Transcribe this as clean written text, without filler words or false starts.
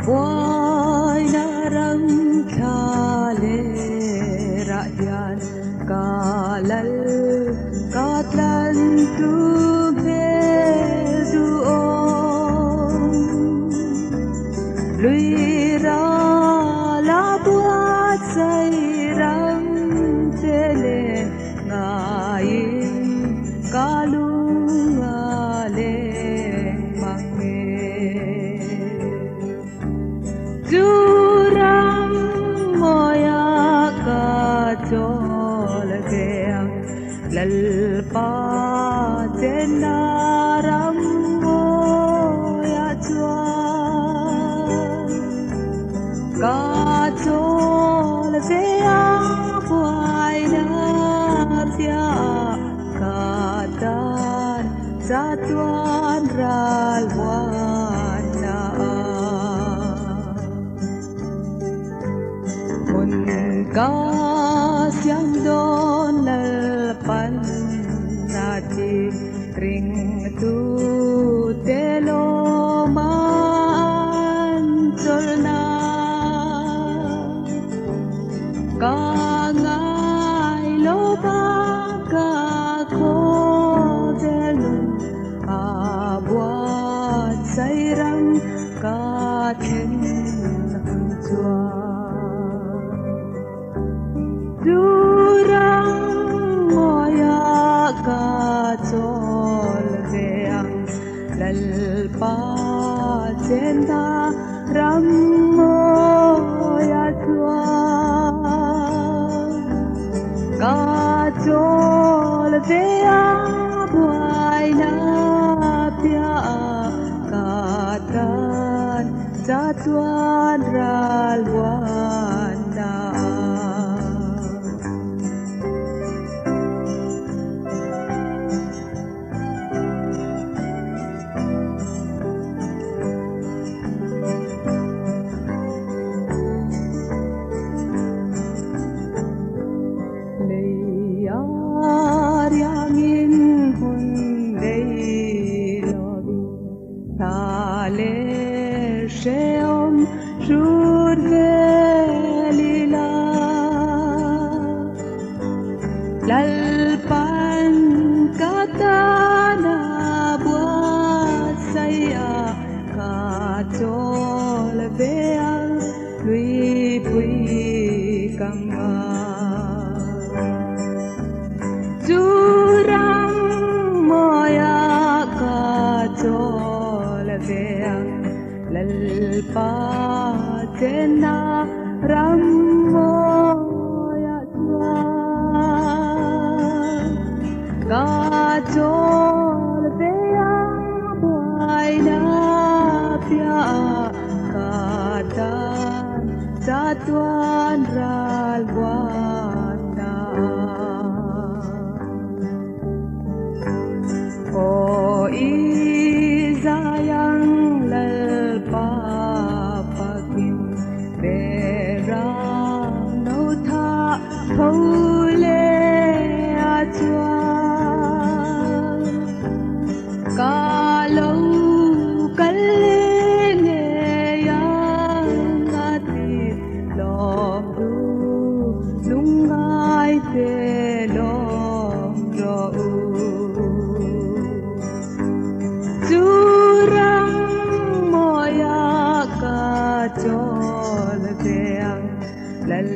Why narang khale rayan kalal katlan tu bezuong lui ra la buat say rang tele ngayin kalungale Durang moya kacol keang lalpa jenaram moya cuan kacol keang buai napia katan satuan ralwan Gas yang don lalpan nati ring tu telo mancol na kangai loba kako telo abuat sairang katen hunjua Durang moya kacol keang lalpa jenda ram moya cuan kacol keang buai napia katan satuan ralwan Tale sheom shur velila lalpan katana buat saya kacol beang lui pui kanga Durang moya kacol beang lalpa jena ram moya cuan kacol beang buai napia katan satuan ralwan Oh izayang lalpa pakim berang no tha phole achuan kalau kalenge yang ati lom du lungai te lom ro Durang moya kacol keang lal